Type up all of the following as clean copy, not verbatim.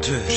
Türk.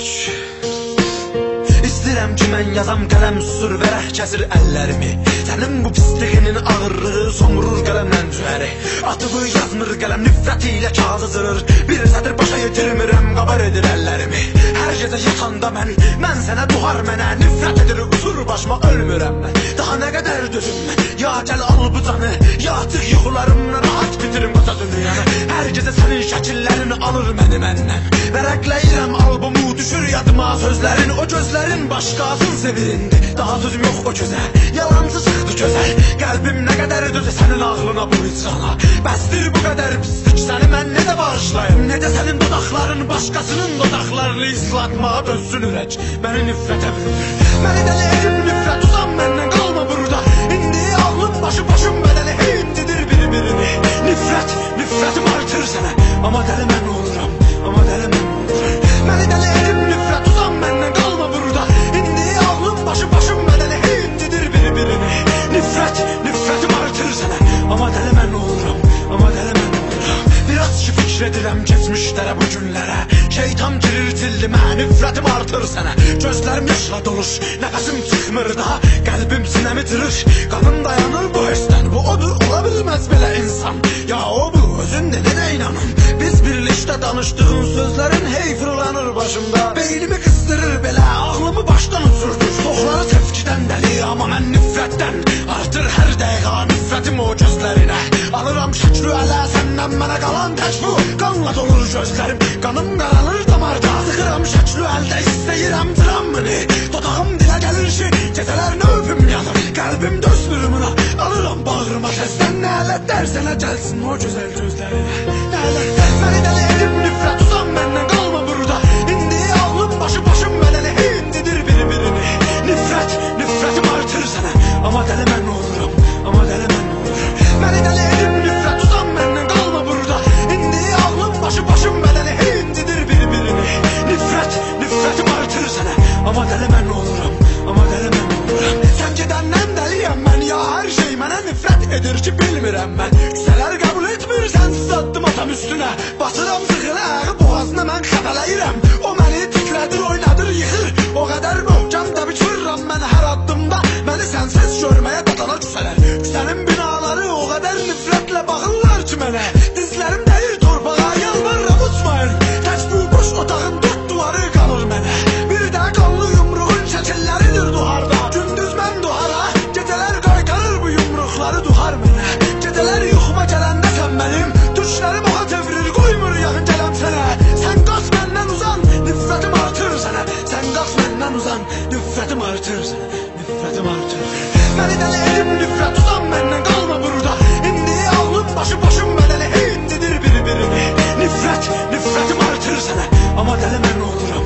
İstəyirəm ki, mən yazam qələm susur, vərəq kəsir əllərimi. Sənin bu pisliğinin ağırlığı somurur qələmdən cühəri. Atıbı yazmır qələm, nifrət ilə kağızı zırır. Bir sətir başa yetirmirəm, qabar edir əllərimi. Hər gecə yatanda mən sənə duhar mənə. Nifrət edir usur başıma, ölmürəm mən. Daha nə qədər dözüm, ya gəl al bu canı. Ya artıq yuxularımla rahat bitirim qısa dünyanı. Hər gecə sənin şəkillərin alır məni məndən. Vərəqləyirəm albumu, düşür yadıma sözlərin. O gözlərin başqasın sevirindi. Daha sözüm yox o gözə, yalancı çıxdı gözəl. Qəlbim nə qədər dözə sənin ağlına, bu hicrana. Bəsdir bu qədər pislik, səni mən nə də bağışlayım, nə də sənin dodaqların başqasının dodaqlarını islatmağa dözsün ürək. Məni nifrətə bürünür, məni dəli edim nifrət. Uzan məndən, qalma burada. İndi ağlım başım bədəni heyimdidir bir-birini. Nifrətim artır sənə, amma dəli mən oluram, amma dəli mən oluram. Məni dəli edim nifrət, uzan məndən, qalma burada. İndi ağlım başım bədəni heyimdidir bir-birini. Nifrətim artır sənə, amma dəli mən oluram, amma dəli mən oluram. Biraz ki fikr edirəm keçmişlərə, bu günlərə. Şeytan girir tillimə, nifrətim artır sənə. Gözlərim yaşla doluş, nəfəsim çıxmır daha. Qəlbim sinəmi tırır, qanım dayanır bu hissdən. Bu odur, ola bilməz belə insan. Ya o bu, özün də nə inanım. Biz birlikdə danışdığın sözlərin hey fırlanır başımda. Beynimi qızdırır belə, ağlımı başdan uçurdur. Soxları tefkidən dəli, amma mən nifrətdən artır hər dəqiqə nifrətim o gözlərinə. Alıram şəkli ələ, səndən mənə qalan tək bu. Qanla dolur gözlərim, qanım qaranır damarda. Sıxıram şəkli əldə, istəyirəm dramını. Dodağım dilə gəlir ki, gecələr növbüm yanır. Qəlbim dözmür buna, alıram bağrıma səsdən. Nələt dərsənə gəlsin o gözəl gözlərinə. Nələt məni dəli edim nifrət, uzan məndən, qalma burada. İndi ağlım başım bədəni heyimdidir bir-birini. Nifrətim artır sənə, amma dəli mən oluram, amma dəli mən oluram. Məni dəli edim nifrət, uzan məndən, qalma burada. İndi ağlım başım bədəni heyimdidir bir-birini. Nifrətim artır sənə, amma dəli mən oluram, amma dəli mən oluram. Sən gedəndən dəliyəm mən, ya hər şey mənə nifrət edir ki, bilmirəm mən. Küsələr qəbul etmir, sənsiz addım atam üstünə. Basıram zığılı ağı boğazına, mən xəbələyirəm. O məni tiklədir, oynadır, yıxır. O qədər möhkəm də biçirəm mən hər addımda. Məni sənsiz görməyə dadana küsələr. Küsənin binaları o qədər nifrətlə baxırlar ki mənə. Dizlərim dəyir torpağa, yalvarıram uçmayın. Tək bu boş otağın dörd duvarı qalır mənə. Bir də qanlı yumruğun şəkilləridir duharda. Gündüz mən duhara, gecələr qaytarır bu yumruqları duhar mənə. Gecələr yuxuma gələndə sən mənim, düşlərim oğa tevrir, qoymur yaxın gələm sənə. Sən qaç məndən uzan, nifrətim artır sənə. Sən qaç məndən uzan, nifrətim artır sənə. Nifrətim artır. Məni dəli edim nifrət, uzan məndən, qalma burada. İndi ağlım başım bədəni heyimdidir bir-birini. Nifrətim artır sənə, amma dəli mən oluram,